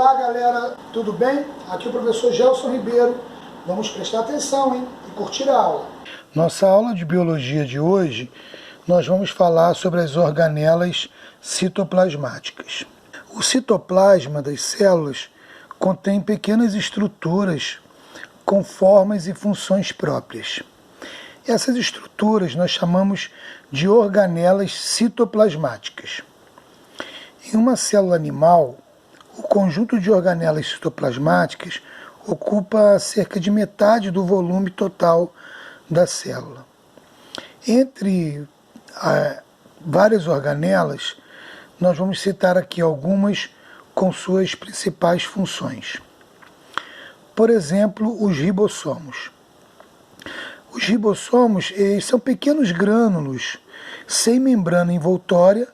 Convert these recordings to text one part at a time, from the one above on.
Olá galera, tudo bem? Aqui é o professor Gelson Ribeiro. Vamos prestar atenção, hein? E curtir a aula. Nossa aula de biologia de hoje, nós vamos falar sobre as organelas citoplasmáticas. O citoplasma das células contém pequenas estruturas com formas e funções próprias. Essas estruturas nós chamamos de organelas citoplasmáticas. Em uma célula animal, o conjunto de organelas citoplasmáticas ocupa cerca de metade do volume total da célula. Entre várias organelas, nós vamos citar aqui algumas com suas principais funções. Por exemplo, os ribossomos. Os ribossomos são pequenos grânulos sem membrana envoltória,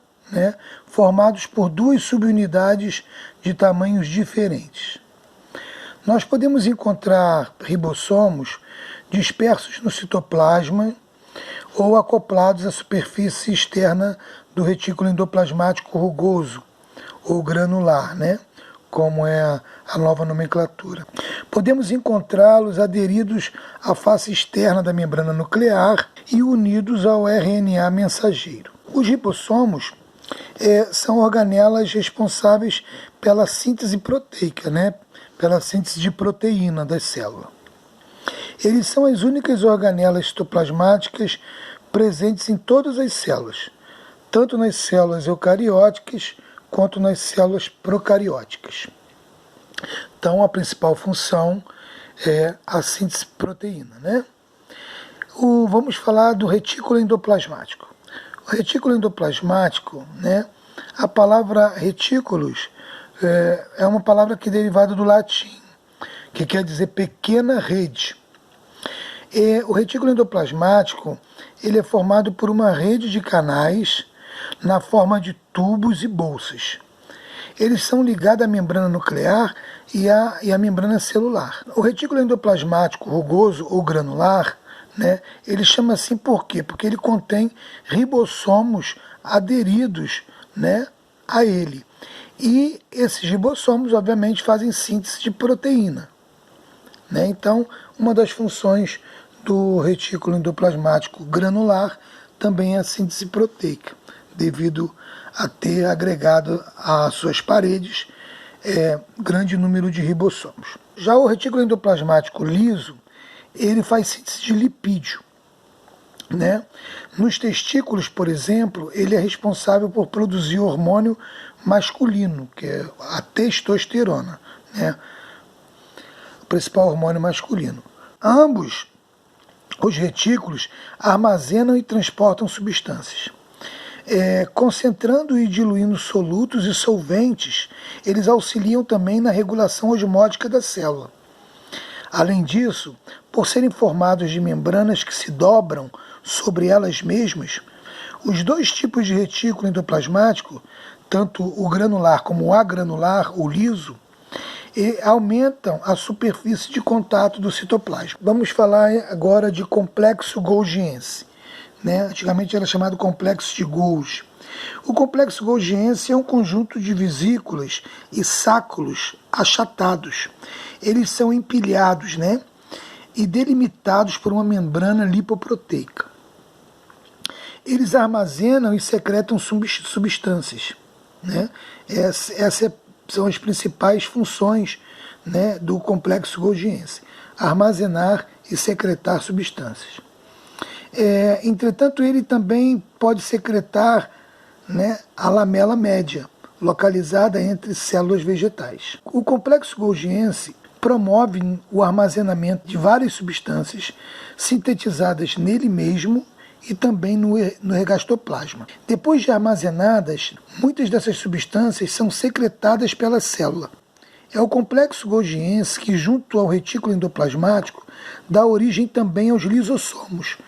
formados por duas subunidades de tamanhos diferentes. Nós podemos encontrar ribossomos dispersos no citoplasma ou acoplados à superfície externa do retículo endoplasmático rugoso ou granular, como é a nova nomenclatura. Podemos encontrá-los aderidos à face externa da membrana nuclear e unidos ao RNA mensageiro. Os ribossomos são organelas responsáveis pela síntese proteica, pela síntese de proteína da célula. Eles são as únicas organelas citoplasmáticas presentes em todas as células, tanto nas células eucarióticas quanto nas células procarióticas. Então, a principal função é a síntese de proteína. Vamos falar do retículo endoplasmático. O retículo endoplasmático, a palavra retículos é uma palavra que é derivada do latim, que quer dizer pequena rede. O retículo endoplasmático ele é formado por uma rede de canais na forma de tubos e bolsas. Eles são ligados à membrana nuclear e à membrana celular. O retículo endoplasmático rugoso ou granular, ele chama assim por quê? Porque ele contém ribossomos aderidos a ele. E esses ribossomos, obviamente, fazem síntese de proteína. Então, uma das funções do retículo endoplasmático granular também é a síntese proteica, devido a ter agregado às suas paredes grande número de ribossomos. Já o retículo endoplasmático liso, ele faz síntese de lipídio. Nos testículos, por exemplo, ele é responsável por produzir hormônio masculino, que é a testosterona, o principal hormônio masculino. Ambos os retículos armazenam e transportam substâncias. Concentrando e diluindo solutos e solventes, eles auxiliam também na regulação osmótica da célula. Além disso, por serem formados de membranas que se dobram sobre elas mesmas, os dois tipos de retículo endoplasmático, tanto o granular como o agranular, o liso, aumentam a superfície de contato do citoplasma. Vamos falar agora de complexo golgiense. Antigamente era chamado complexo de Golgi. O complexo golgiense é um conjunto de vesículas e sáculos achatados. Eles são empilhados, e delimitados por uma membrana lipoproteica. Eles armazenam e secretam substâncias. Essas são as principais funções do complexo golgiense: armazenar e secretar substâncias. Entretanto, ele também pode secretar a lamela média, localizada entre células vegetais. O complexo golgiense promove o armazenamento de várias substâncias sintetizadas nele mesmo e também no ergastoplasma. Depois de armazenadas, muitas dessas substâncias são secretadas pela célula. É o complexo golgiense que, junto ao retículo endoplasmático, dá origem também aos lisossomos,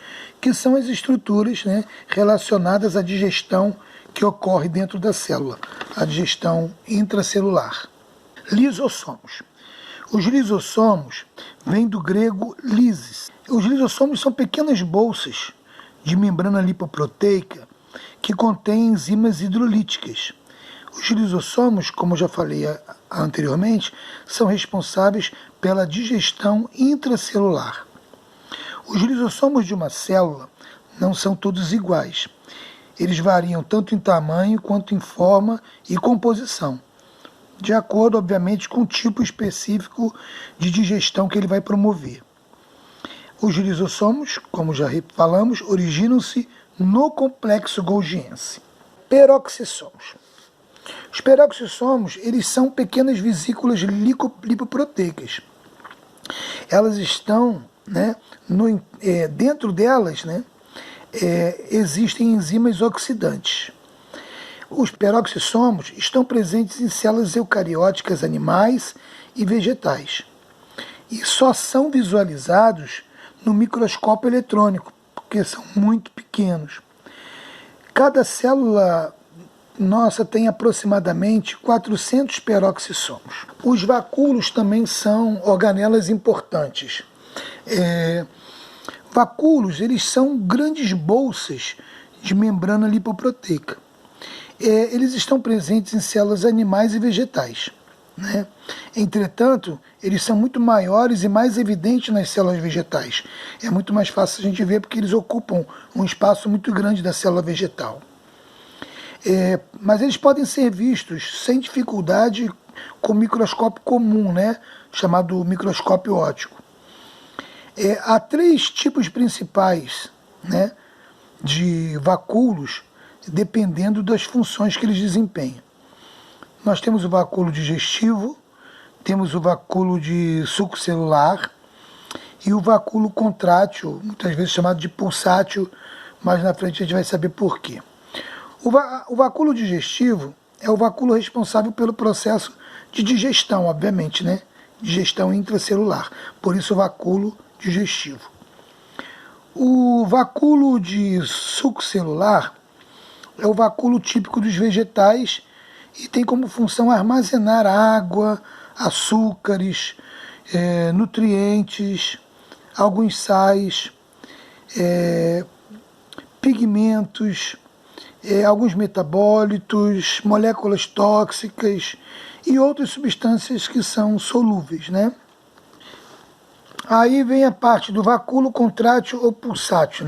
que são as estruturas relacionadas à digestão que ocorre dentro da célula, a digestão intracelular. Lisossomos. Os lisossomos vêm do grego lysis. Os lisossomos são pequenas bolsas de membrana lipoproteica que contêm enzimas hidrolíticas. Os lisossomos, como eu já falei anteriormente, são responsáveis pela digestão intracelular. Os lisossomos de uma célula não são todos iguais. Eles variam tanto em tamanho quanto em forma e composição, de acordo, obviamente, com o tipo específico de digestão que ele vai promover. Os lisossomos, como já falamos, originam-se no complexo golgiense. Peroxissomos. Os peroxissomos, eles são pequenas vesículas lipoproteicas. Elas estão, dentro delas, existem enzimas oxidantes. Os peroxissomos estão presentes em células eucarióticas animais e vegetais e só são visualizados no microscópio eletrônico, porque são muito pequenos. Cada célula nossa tem aproximadamente 400 peroxissomos. Os vacúolos também são organelas importantes. Vacúolos, eles são grandes bolsas de membrana lipoproteica. Eles estão presentes em células animais e vegetais. Entretanto, eles são muito maiores e mais evidentes nas células vegetais. É muito mais fácil a gente ver porque eles ocupam um espaço muito grande da célula vegetal. Mas eles podem ser vistos sem dificuldade com microscópio comum, chamado microscópio óptico. Há 3 tipos principais de vacúolos, dependendo das funções que eles desempenham. Nós temos o vacúolo digestivo, temos o vacúolo de suco celular e o vacúolo contrátil, muitas vezes chamado de pulsátil, mas na frente a gente vai saber por quê. O vacúolo digestivo é o vacúolo responsável pelo processo de digestão, obviamente, digestão intracelular, por isso o vacúolo digestivo. O vacúolo de suco celular é o vacúolo típico dos vegetais e tem como função armazenar água, açúcares, nutrientes, alguns sais, pigmentos, alguns metabólitos, moléculas tóxicas e outras substâncias que são solúveis, Aí vem a parte do vacúolo contrátil ou pulsátil,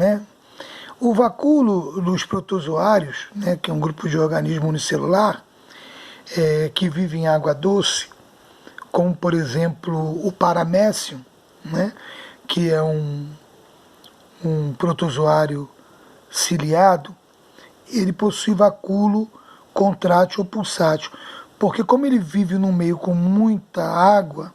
O vacúolo dos protozoários, que é um grupo de organismo unicelular, que vive em água doce, como por exemplo o paramécio, que é um protozoário ciliado, ele possui vacúolo contrátil ou pulsátil, porque como ele vive num meio com muita água,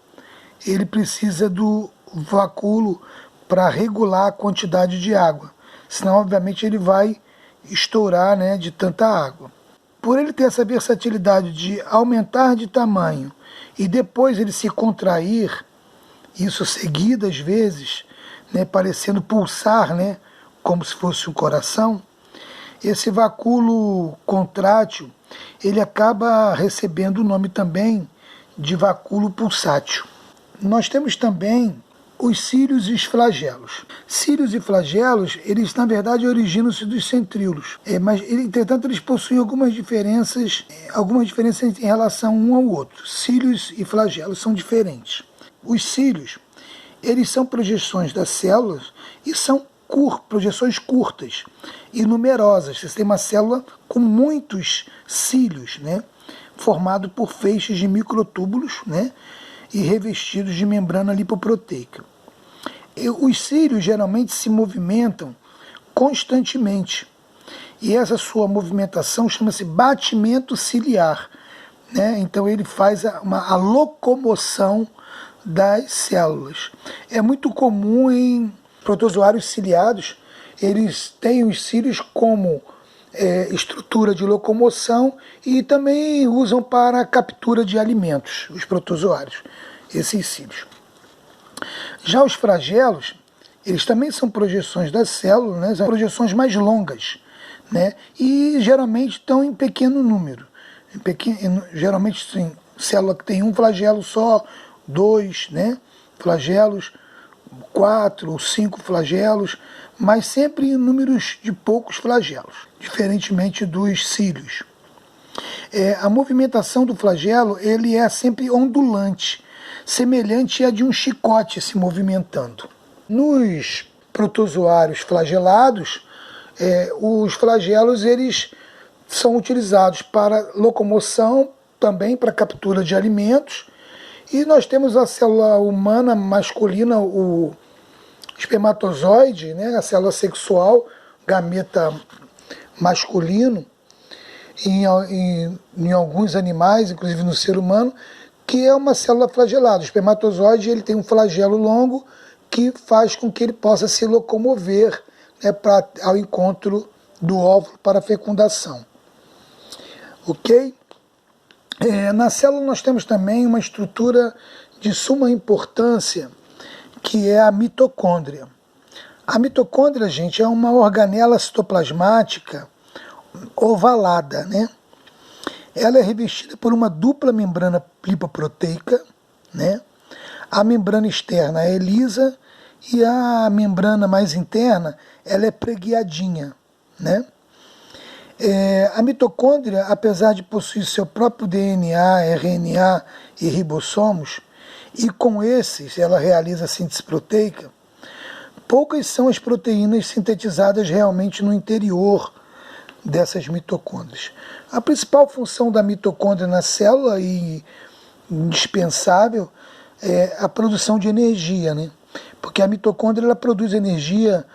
ele precisa do vacúolo para regular a quantidade de água, senão obviamente ele vai estourar de tanta água. Por ele ter essa versatilidade de aumentar de tamanho e depois ele se contrair, isso seguidas vezes, parecendo pulsar, como se fosse um coração, esse vacúolo contrátil, ele acaba recebendo o nome também de vacúolo pulsátil. Nós temos também os cílios e os flagelos. Cílios e flagelos, eles na verdade originam-se dos centríolos, mas entretanto eles possuem algumas diferenças em relação um ao outro. Cílios e flagelos são diferentes. Os cílios, eles são projeções das células e são projeções curtas e numerosas. Você tem uma célula com muitos cílios, formado por feixes de microtúbulos, e revestidos de membrana lipoproteica. Os cílios geralmente se movimentam constantemente e essa sua movimentação chama-se batimento ciliar. Então ele faz a locomoção das células. É muito comum em protozoários ciliados, eles têm os cílios como estrutura de locomoção e também usam para a captura de alimentos, os protozoários, esses cílios. Já os flagelos, eles também são projeções das células, são projeções mais longas, e geralmente estão em pequeno número. Geralmente tem célula que tem um flagelo só, 2 flagelos, 4 ou 5 flagelos, mas sempre em números de poucos flagelos, diferentemente dos cílios. A movimentação do flagelo ele é sempre ondulante, semelhante a de um chicote se movimentando. Nos protozoários flagelados, os flagelos eles são utilizados para locomoção, também para captura de alimentos, e nós temos a célula humana masculina, o espermatozoide, né, a célula sexual, gameta masculino, em alguns animais, inclusive no ser humano, que é uma célula flagelada. O espermatozoide ele tem um flagelo longo que faz com que ele possa se locomover, né, ao encontro do óvulo para a fecundação. Ok? Na célula nós temos também uma estrutura de suma importância, que é a mitocôndria. A mitocôndria, gente, é uma organela citoplasmática ovalada, né? Ela é revestida por uma dupla membrana lipoproteica, né? A membrana externa é lisa e a membrana mais interna ela é preguiadinha, né? A mitocôndria, apesar de possuir seu próprio DNA, RNA e ribossomos, e com esses ela realiza a síntese proteica, poucas são as proteínas sintetizadas realmente no interior dessas mitocôndrias. A principal função da mitocôndria na célula e indispensável é a produção de energia, né? Porque a mitocôndria ela produz energia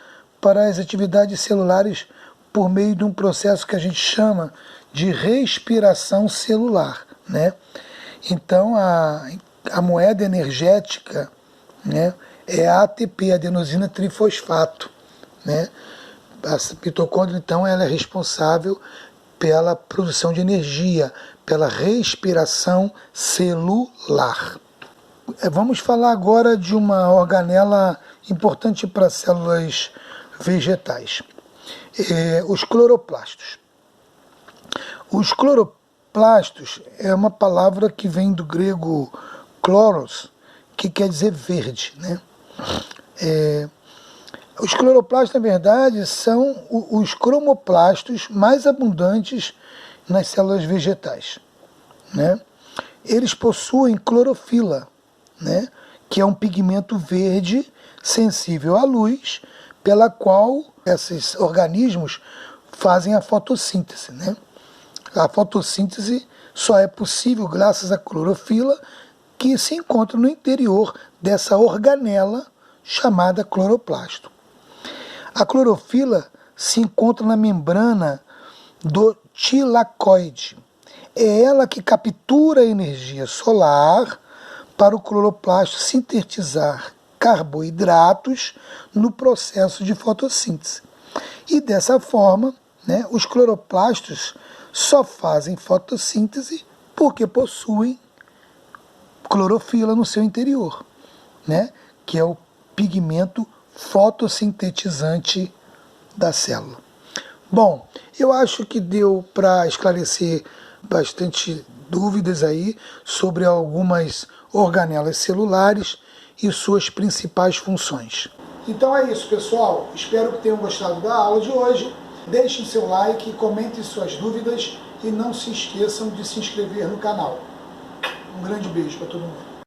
para as atividades celulares por meio de um processo que a gente chama de respiração celular, né? Então a moeda energética, né, é a ATP, adenosina trifosfato, né? A mitocôndria, então, ela é responsável pela produção de energia, pela respiração celular. Vamos falar agora de uma organela importante para células vegetais. Os cloroplastos. Os cloroplastos é uma palavra que vem do grego chloros, que quer dizer verde, né? Os cloroplastos, na verdade, são os cromoplastos mais abundantes nas células vegetais, né? Eles possuem clorofila, né, que é um pigmento verde sensível à luz, pela qual esses organismos fazem a fotossíntese, né? A fotossíntese só é possível graças à clorofila, que se encontra no interior dessa organela chamada cloroplasto. A clorofila se encontra na membrana do tilacoide. É ela que captura a energia solar para o cloroplasto sintetizar carboidratos no processo de fotossíntese. E dessa forma, né, os cloroplastos só fazem fotossíntese porque possuem clorofila no seu interior, né, que é o pigmento fotossintetizante da célula. Bom, eu acho que deu para esclarecer bastante dúvidas aí sobre algumas organelas celulares e suas principais funções. Então é isso, pessoal. Espero que tenham gostado da aula de hoje. Deixem seu like, comentem suas dúvidas e não se esqueçam de se inscrever no canal. Um grande beijo para todo mundo.